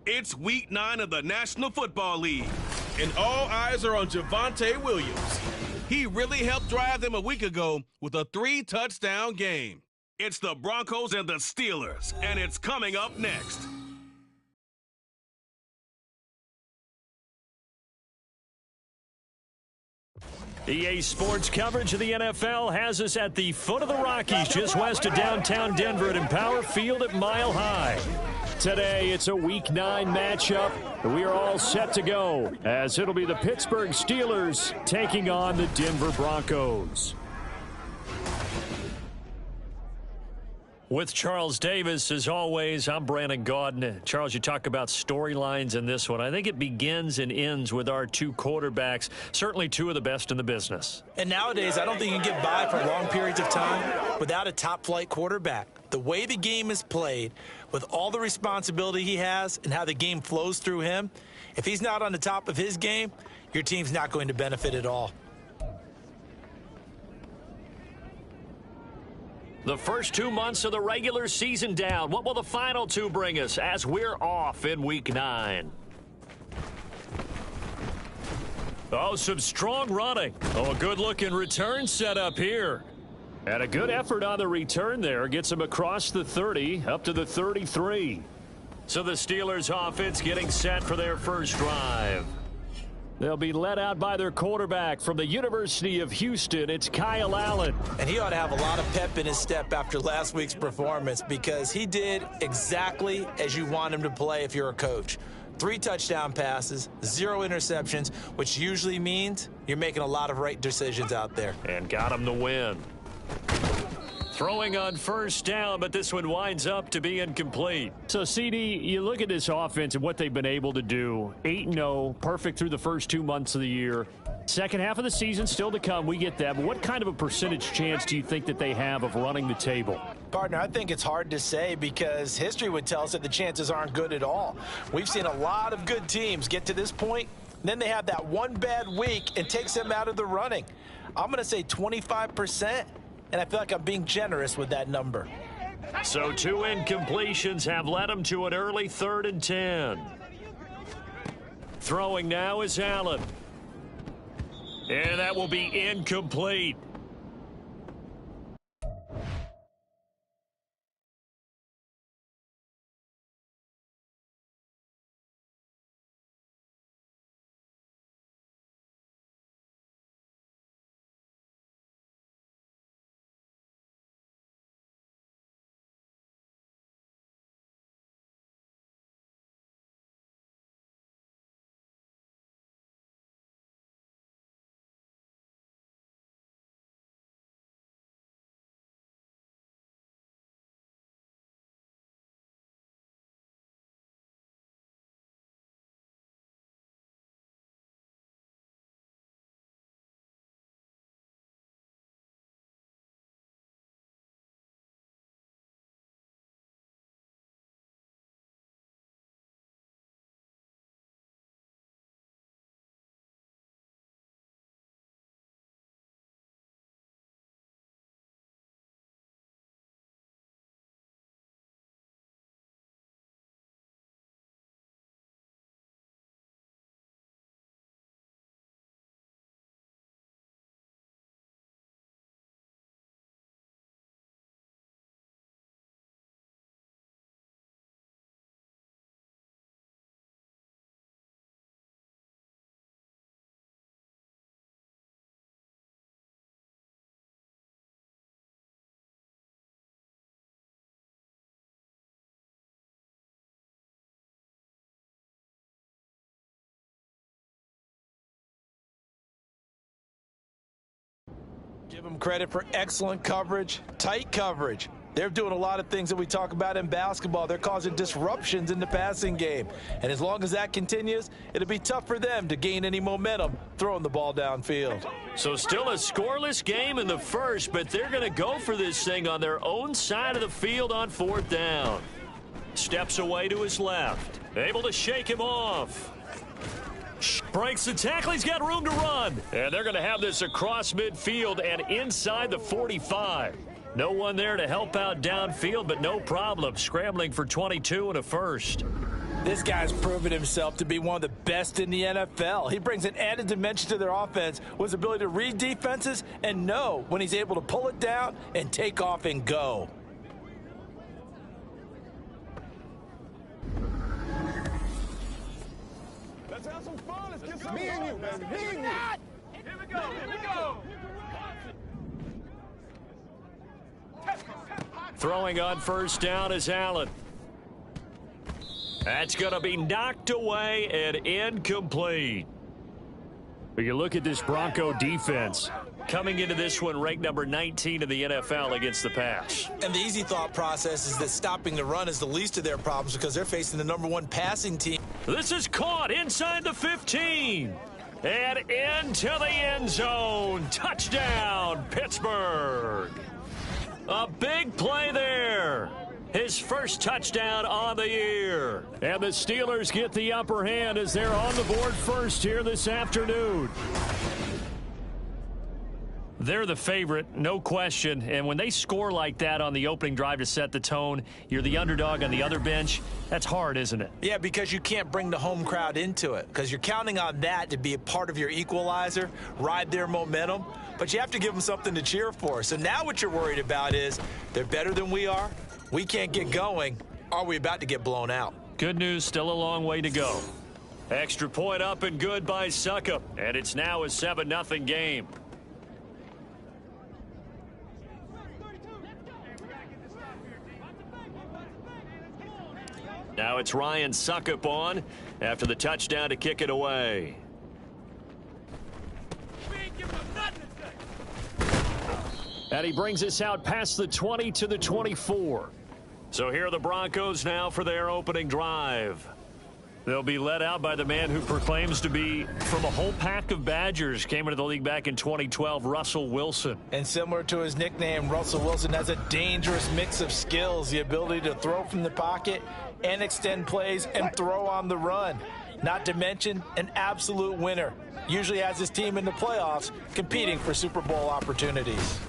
It's Week 9 of the National Football League, and all eyes are on Javonte Williams. He really helped drive them a week ago with a 3-touchdown game. It's the Broncos and the Steelers, and it's coming up next. EA Sports coverage of the NFL has us at the foot of the Rockies, just west of downtown Denver at Empower Field at Mile High. Today, it's a Week 9 matchup. We are all set to go, as it'll be the Pittsburgh Steelers taking on the Denver Broncos. With Charles Davis, as always, I'm Brandon Gaudin. Charles, you talk about storylines in this one. I think it begins and ends with our two quarterbacks, certainly two of the best in the business. And nowadays, I don't think you can get by for long periods of time without a top-flight quarterback. The way the game is played, with all the responsibility he has and how the game flows through him, if he's not on the top of his game, your team's not going to benefit at all. The first 2 months of the regular season down. What will the final two bring us as we're off in Week 9? Oh, some strong running. Oh, a good-looking return set up here. And a good effort on the return there. Gets him across the 30, up to the 33. So the Steelers offense getting set for their first drive. They'll be led out by their quarterback from the University of Houston. It's Kyle Allen. And he ought to have a lot of pep in his step after last week's performance, because he did exactly as you want him to play if you're a coach. 3 touchdown passes, 0 interceptions, which usually means you're making a lot of right decisions out there. And got him the win. Throwing on first down, but this one winds up to be incomplete. So, CD, you look at this offense and what they've been able to do. 8-0, perfect through the first 2 months of the year. Second half of the season still to come. We get that. But what kind of a percentage chance do you think that they have of running the table? Partner, I think it's hard to say, because history would tell us that the chances aren't good at all. We've seen a lot of good teams get to this point, and then they have that one bad week and takes them out of the running. I'm going to say 25%. And I feel like I'm being generous with that number. So 2 incompletions have led them to an early 3rd and 10. Throwing now is Allen. And that will be incomplete. Give them credit for excellent coverage, tight coverage. They're doing a lot of things that we talk about in basketball. They're causing disruptions in the passing game. And as long as that continues, it'll be tough for them to gain any momentum throwing the ball downfield. So still a scoreless game in the first, but they're going to go for this thing on their own side of the field on 4th down. Steps away to his left. Able to shake him off. Breaks the tackle. He's got room to run. And they're going to have this across midfield and inside the 45. No one there to help out downfield, but no problem. Scrambling for 22 and a first. This guy's proven himself to be one of the best in the NFL. He brings an added dimension to their offense with his ability to read defenses and know when he's able to pull it down and take off and go. Let's have some fun. Let's get some me and you, baby. Me and you. Here we go. Here we go. Throwing on first down is Allen. That's going to be knocked away and incomplete. But you look at this Bronco defense. Coming into this one ranked number 19 in the NFL against the pass. And the easy thought process is that stopping the run is the least of their problems because they're facing the #1 passing team. This is caught inside the 15. And into the end zone. Touchdown, Pittsburgh. A big play there. His first touchdown on the year. And the Steelers get the upper hand as they're on the board first here this afternoon. They're the favorite, no question. And when they score like that on the opening drive to set the tone, you're the underdog on the other bench. That's hard, isn't it? Yeah, because you can't bring the home crowd into it because you're counting on that to be a part of your equalizer, ride their momentum. But you have to give them something to cheer for. So now what you're worried about is they're better than we are. We can't get going. Are we about to get blown out? Good news, still a long way to go. Extra point up and good by Suckup. And it's now a 7-0 game. Now it's Ryan Suckup on after the touchdown to kick it away. And he brings us out past the 20 to the 24. So here are the Broncos now for their opening drive. They'll be led out by the man who proclaims to be from a whole pack of Badgers. Came into the league back in 2012, Russell Wilson. And similar to his nickname, Russell Wilson has a dangerous mix of skills, the ability to throw from the pocket and extend plays and throw on the run. Not to mention an absolute winner. Usually has his team in the playoffs competing for Super Bowl opportunities.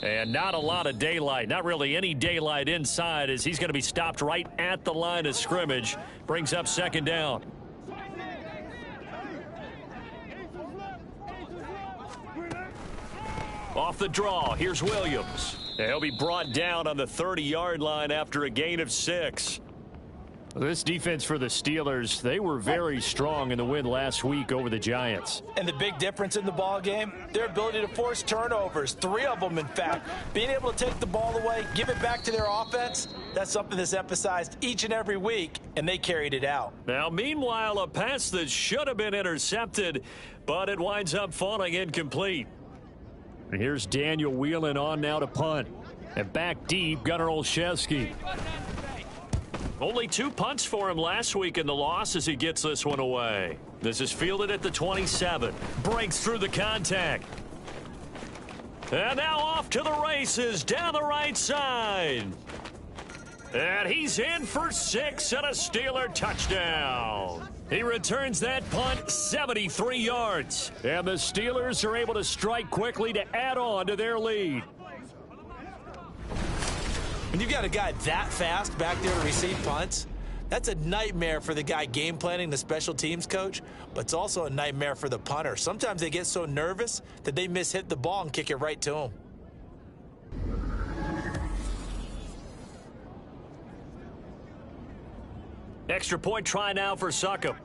And not a lot of daylight, not really any daylight inside as he's going to be stopped right at the line of scrimmage. Brings up second down. Off the draw, here's Williams. And he'll be brought down on the 30-yard line after a gain of 6. This defense for the Steelers, they were very strong in the win last week over the Giants. And the big difference in the ball game, their ability to force turnovers, 3 of them in fact. Being able to take the ball away, give it back to their offense, that's something that's emphasized each and every week, and they carried it out. Now, meanwhile, a pass that should have been intercepted, but it winds up falling incomplete. And here's Daniel Whelan on now to punt. And back deep, Gunnar Olszewski. Only 2 punts for him last week in the loss as he gets this one away. This is fielded at the 27. Breaks through the contact. And now off to the races down the right side. And he's in for 6 and a Steeler touchdown. He returns that punt 73 yards. And the Steelers are able to strike quickly to add on to their lead. When you've got a guy that fast back there to receive punts, that's a nightmare for the guy game planning, the special teams coach, but it's also a nightmare for the punter. Sometimes they get so nervous that they mishit the ball and kick it right to him. Extra point try now for Suckup.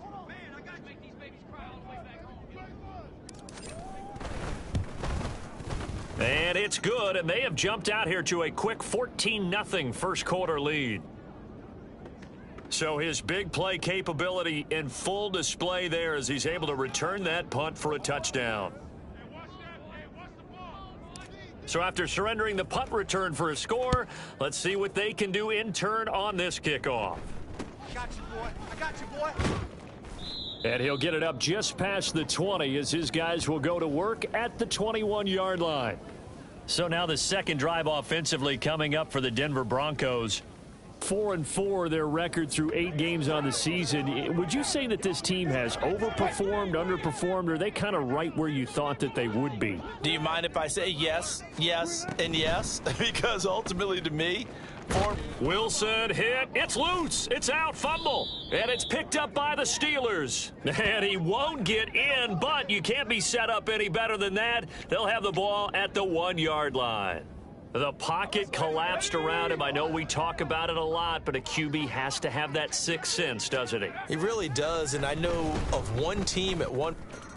And it's good, and they have jumped out here to a quick 14-0 first quarter lead. So his big play capability in full display there as he's able to return that punt for a touchdown. So after surrendering the punt return for a score, let's see what they can do in turn on this kickoff. I got you, boy. I got you, boy. And he'll get it up just past the 20 as his guys will go to work at the 21-yard line. So now the second drive offensively coming up for the Denver Broncos. 4-4 their record through 8 games on the season. Would you say that this team has overperformed, underperformed, or are they kind of right where you thought that they would be? Do you mind if I say yes, yes, and yes? Because ultimately to me, for him. Wilson hit. It's loose. It's out. Fumble. And it's picked up by the Steelers. And he won't get in, but you can't be set up any better than that. They'll have the ball at the 1-yard line. The pocket collapsed around him. I know we talk about it a lot, but a QB has to have that sixth sense, doesn't he? He really does, and I know of one team at one.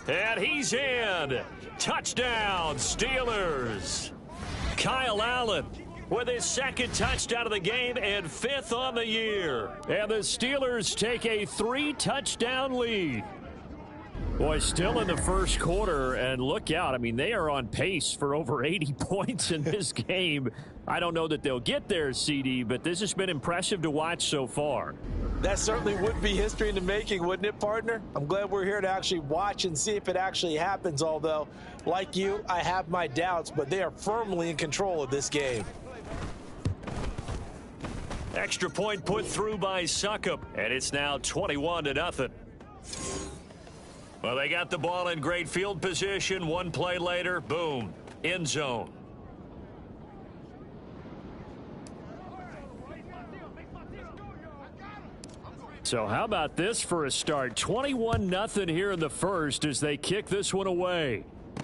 And he's in. Touchdown, Steelers. Kyle Allen with his second touchdown of the game and 5th on the year. And the Steelers take a 3-touchdown lead. Boy, still in the first quarter, and look out. I mean, they are on pace for over 80 points in this game. I don't know that they'll get there, CD, but this has been impressive to watch so far. That certainly would be history in the making, wouldn't it, partner? I'm glad we're here to actually watch and see if it actually happens, although, like you, I have my doubts, but they are firmly in control of this game. Extra point put through by Suckup, and it's now 21-0. Well, they got the ball in great field position. One play later, boom, end zone. So how about this for a start? 21-0 here in the first as they kick this one away.